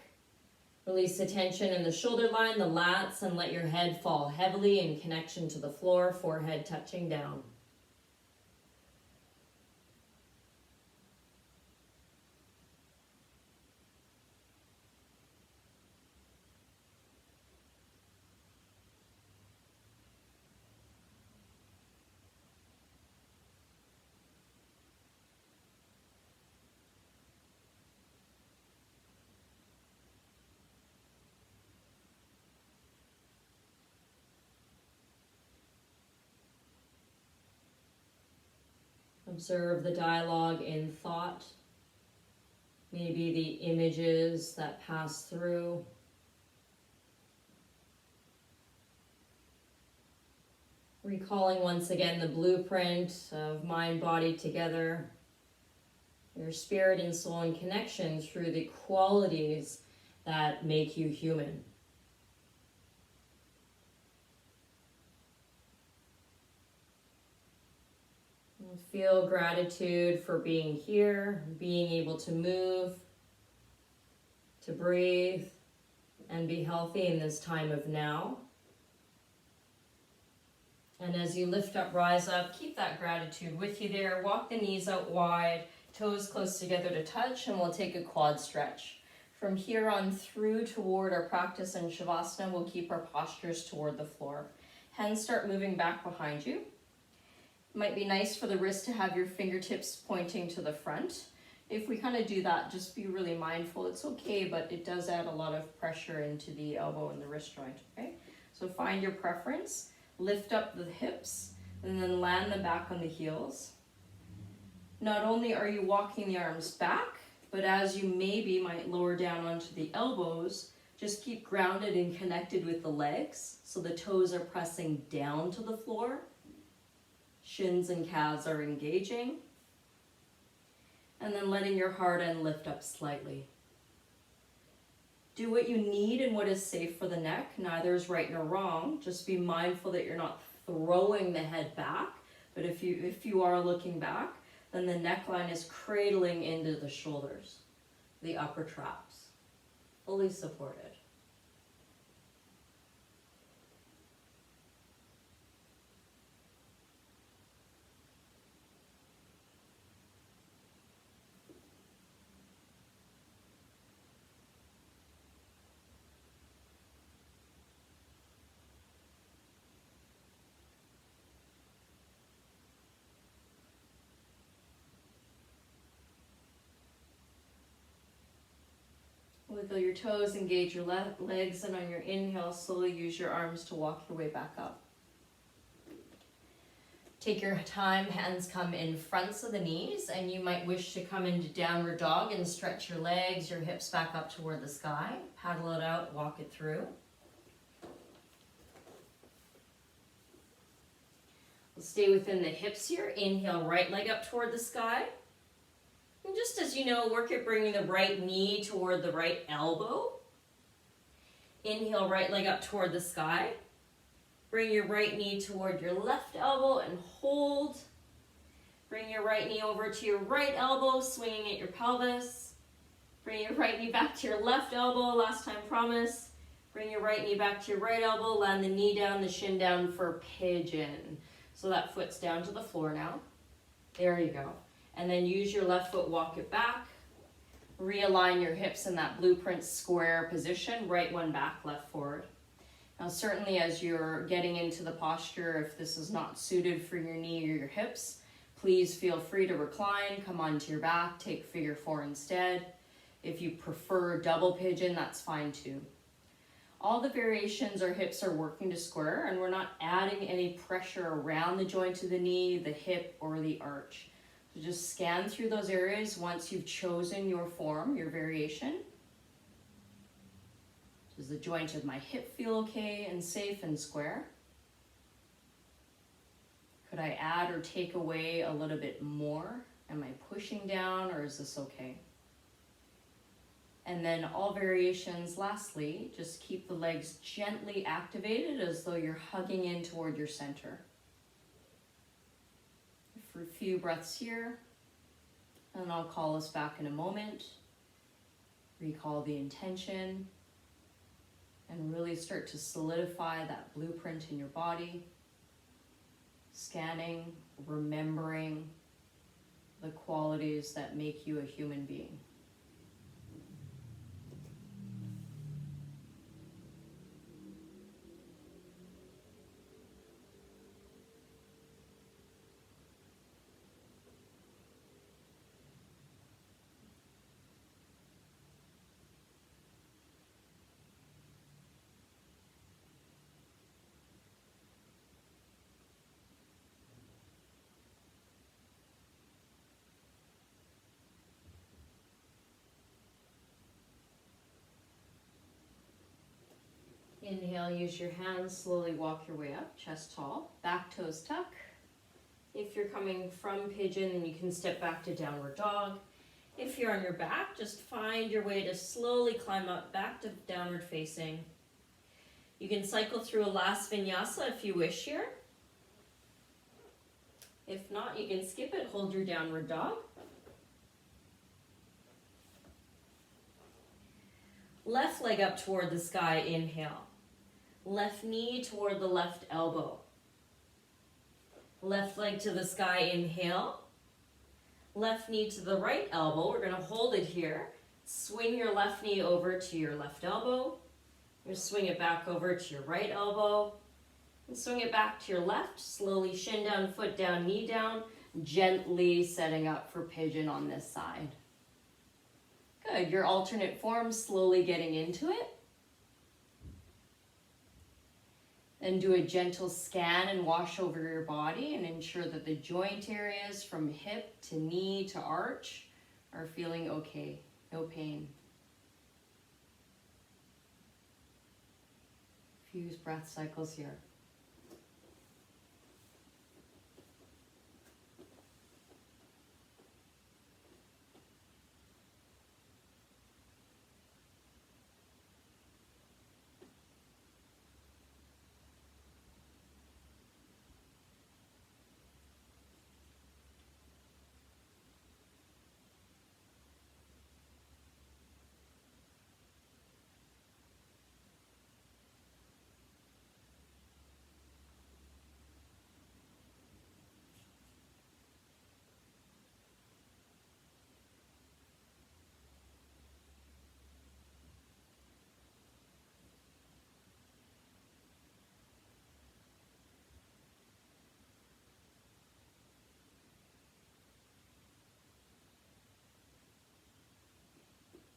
B: Release the tension in the shoulder line, the lats, and let your head fall heavily in connection to the floor, forehead touching down. Observe the dialogue in thought, maybe the images that pass through. Recalling once again the blueprint of mind, body together, your spirit and soul in connection through the qualities that make you human. Feel gratitude for being here, being able to move, to breathe, and be healthy in this time of now. And as you lift up, rise up, keep that gratitude with you there. Walk the knees out wide, toes close together to touch, and we'll take a quad stretch. From here on through toward our practice in Shavasana, we'll keep our postures toward the floor. Hands start moving back behind you. It might be nice for the wrist to have your fingertips pointing to the front. If we kind of do that, just be really mindful. It's okay, but it does add a lot of pressure into the elbow and the wrist joint, okay? So find your preference. Lift up the hips and then land them back on the heels. Not only are you walking the arms back, but as you maybe might lower down onto the elbows, just keep grounded and connected with the legs so the toes are pressing down to the floor. Shins and calves are engaging. And then letting your heart end lift up slightly. Do what you need and what is safe for the neck. Neither is right nor wrong. Just be mindful that you're not throwing the head back. But if you are looking back, then the neckline is cradling into the shoulders, the upper traps, fully supported. Wiggle your toes, engage your legs, and on your inhale, slowly use your arms to walk your way back up. Take your time, hands come in fronts of the knees, and you might wish to come into downward dog and stretch your legs, your hips back up toward the sky. Paddle it out, walk it through. We'll stay within the hips here. Inhale, right leg up toward the sky. And just as you know, work at bringing the right knee toward the right elbow. Inhale, right leg up toward the sky. Bring your right knee toward your left elbow and hold. Bring your right knee over to your right elbow, swinging at your pelvis. Bring your right knee back to your left elbow, last time promise. Bring your right knee back to your right elbow, land the knee down, the shin down for pigeon. So that foot's down to the floor now. There you go. And then use your left foot, walk it back. Realign your hips in that blueprint square position, right one back, left forward. Now certainly as you're getting into the posture, if this is not suited for your knee or your hips, please feel free to recline, come onto your back, take figure 4 instead. If you prefer double pigeon, that's fine too. All the variations our hips are working to square, and we're not adding any pressure around the joint of the knee, the hip, or the arch. So just scan through those areas once you've chosen your form, your variation. Does the joint of my hip feel okay and safe and square? Could I add or take away a little bit more? Am I pushing down, or is this okay? And then all variations, lastly, just keep the legs gently activated as though you're hugging in toward your center. For a few breaths here, and I'll call us back in a moment. Recall the intention, and really start to solidify that blueprint in your body. Scanning, remembering the qualities that make you a human being. Inhale, use your hands, slowly walk your way up, chest tall, back toes tuck. If you're coming from pigeon, then you can step back to downward dog. If you're on your back, just find your way to slowly climb up back to downward facing. You can cycle through a last vinyasa if you wish here. If not, you can skip it, hold your downward dog. Left leg up toward the sky, inhale. Left knee toward the left elbow. Left leg to the sky, inhale. Left knee to the right elbow. We're going to hold it here. Swing your left knee over to your left elbow. You swing it back over to your right elbow. And swing it back to your left. Slowly shin down, foot down, knee down. Gently setting up for pigeon on this side. Good. Your alternate form, slowly getting into it. Then do a gentle scan and wash over your body and ensure that the joint areas from hip to knee to arch are feeling okay, no pain. Few breath cycles here.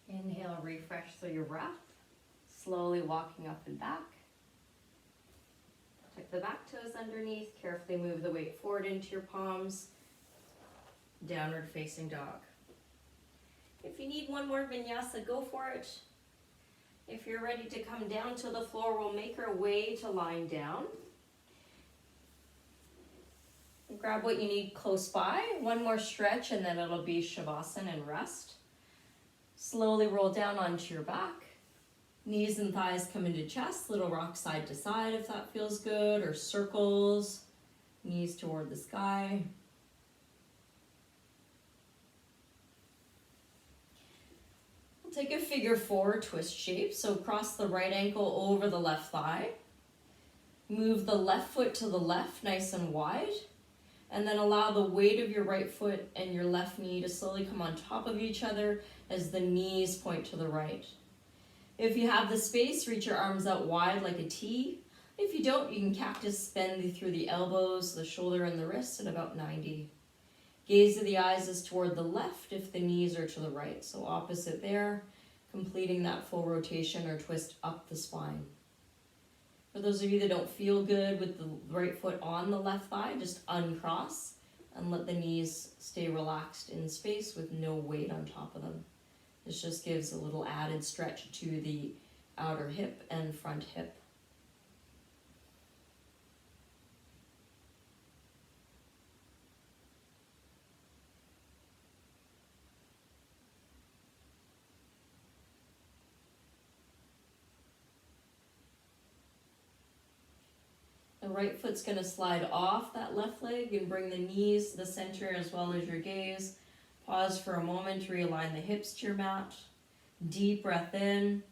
B: Inhale, refresh through your breath, slowly walking up and back. Tuck the back toes underneath. Carefully move the weight forward into your palms. Downward facing dog. If you need one more vinyasa, go for it. If you're ready to come down to the floor, we'll make our way to lying down. Grab what you need close by. One more stretch and then it'll be Shavasana and rest. Slowly roll down onto your back. Knees and thighs come into chest. Little rock side to side if that feels good, or circles. Knees toward the sky. We'll take a figure four twist shape. So cross the right ankle over the left thigh. Move the left foot to the left, nice and wide. And then allow the weight of your right foot and your left knee to slowly come on top of each other as the knees point to the right. If you have the space, reach your arms out wide like a T. If you don't, you can cactus bend through the elbows, the shoulder, and the wrists at about 90. Gaze of the eyes is toward the left if the knees are to the right. So opposite there, completing that full rotation or twist up the spine. For those of you that don't feel good with the right foot on the left thigh, just uncross and let the knees stay relaxed in space with no weight on top of them. This just gives a little added stretch to the outer hip and front hip. The right foot's going to slide off that left leg and bring the knees to the center as well as your gaze. Pause for a moment to realign the hips to your mat. Deep breath in.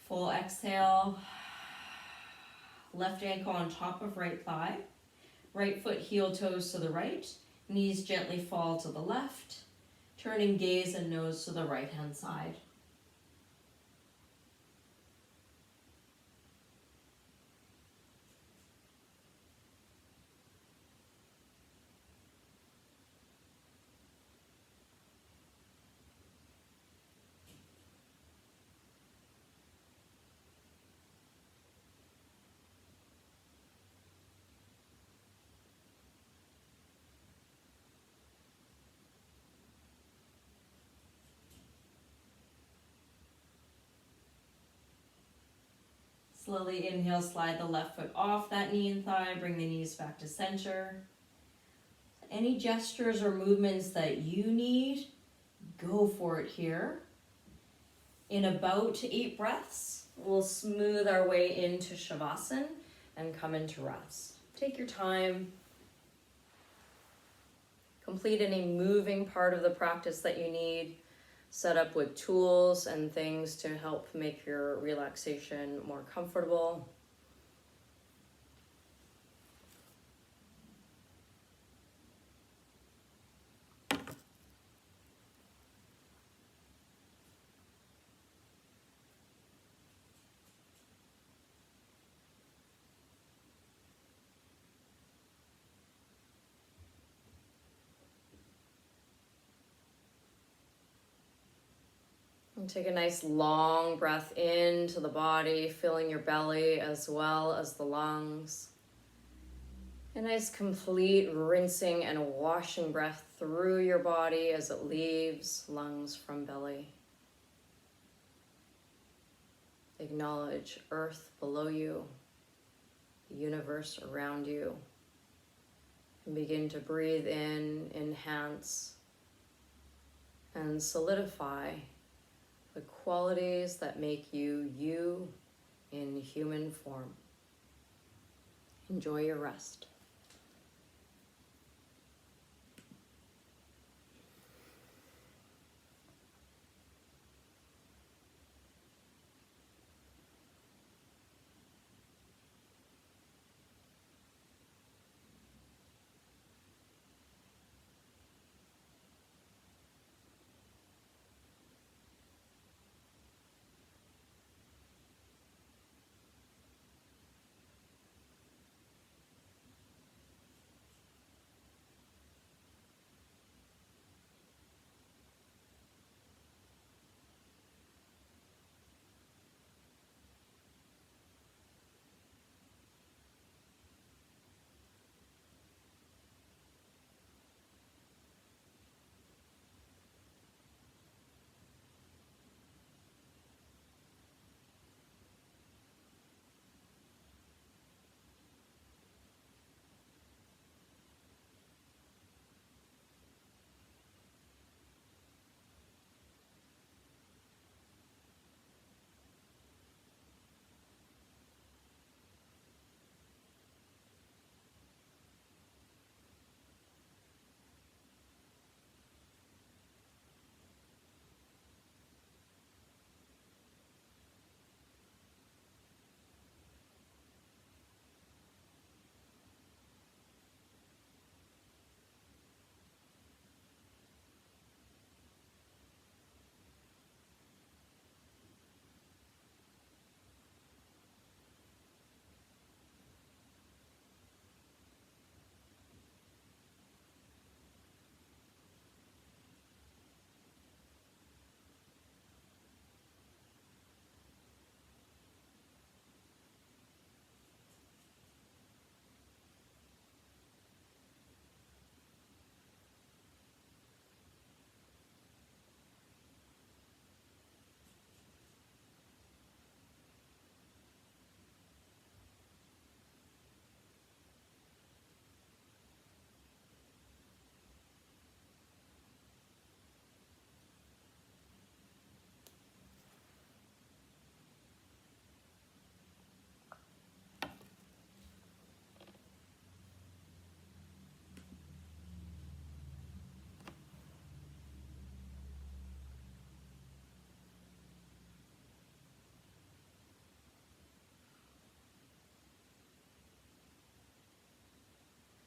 B: Full exhale. Left ankle on top of right thigh. Right foot heel toes to the right. Knees gently fall to the left. Turning gaze and nose to the right hand side. Slowly inhale, slide the left foot off that knee and thigh, bring the knees back to center. Any gestures or movements that you need, go for it here. In about 8 breaths, we'll smooth our way into Shavasana and come into rest. Take your time. Complete any moving part of the practice that you need. Set up with tools and things to help make your relaxation more comfortable. And take a nice long breath into the body, filling your belly as well as the lungs. A nice complete rinsing and washing breath through your body as it leaves lungs from belly. Acknowledge earth below you, the universe around you. And begin to breathe in, enhance, and solidify the qualities that make you, you in human form. Enjoy your rest.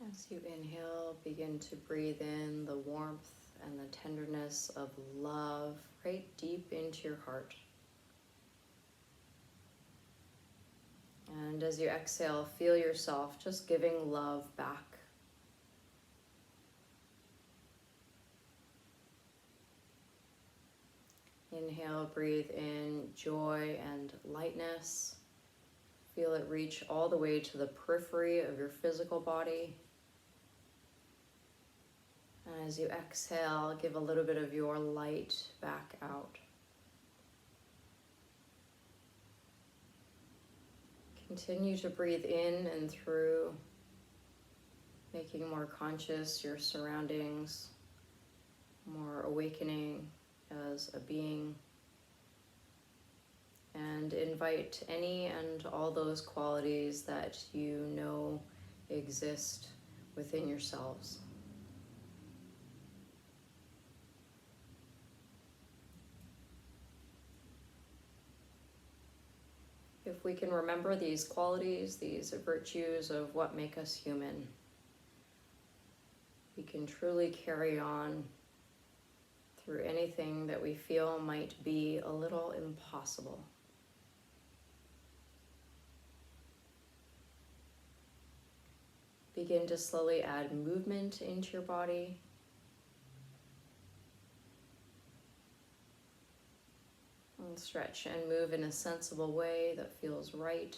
A: As you inhale, begin to breathe in the warmth and the tenderness of love right deep into your heart. And as you exhale, feel yourself just giving love back. Inhale, breathe in joy and lightness. Feel it reach all the way to the periphery of your physical body. And as you exhale, give a little bit of your light back out. Continue to breathe in and through, making more conscious your surroundings, more awakening as a being. And invite any and all those qualities that you know exist within yourselves. If we can remember these qualities, these virtues of what make us human, we can truly carry on through anything that we feel might be a little impossible. Begin to slowly add movement into your body. And stretch and move in a sensible way that feels right.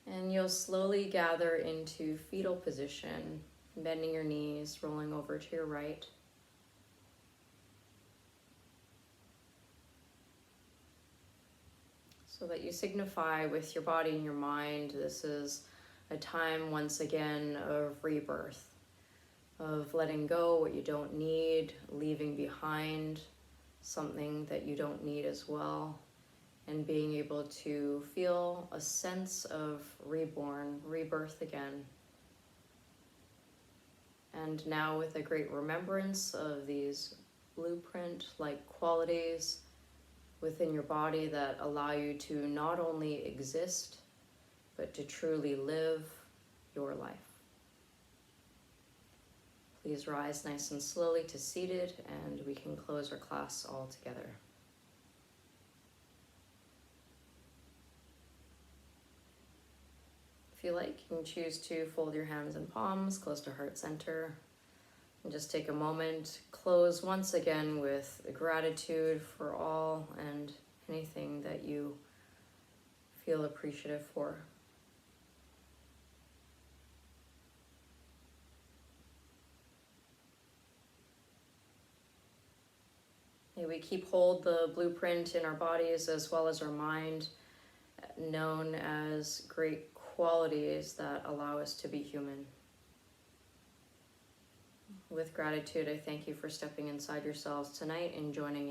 A: And you'll slowly gather into fetal position, bending your knees, rolling over to your right. So that you signify with your body and your mind, this is a time once again of rebirth, of letting go what you don't need, leaving behind something that you don't need as well, and being able to feel a sense of reborn, rebirth again. And now with a great remembrance of these blueprint-like qualities within your body that allow you to not only exist, but to truly live your life. Please rise nice and slowly to seated, and we can close our class all together. If you like, you can choose to fold your hands in palms, close to heart center, and just take a moment. Close once again with gratitude for all and anything that you feel appreciative for. May we keep hold the blueprint in our bodies as well as our mind, known as great qualities that allow us to be human. With gratitude, I thank you for stepping inside yourselves tonight and joining in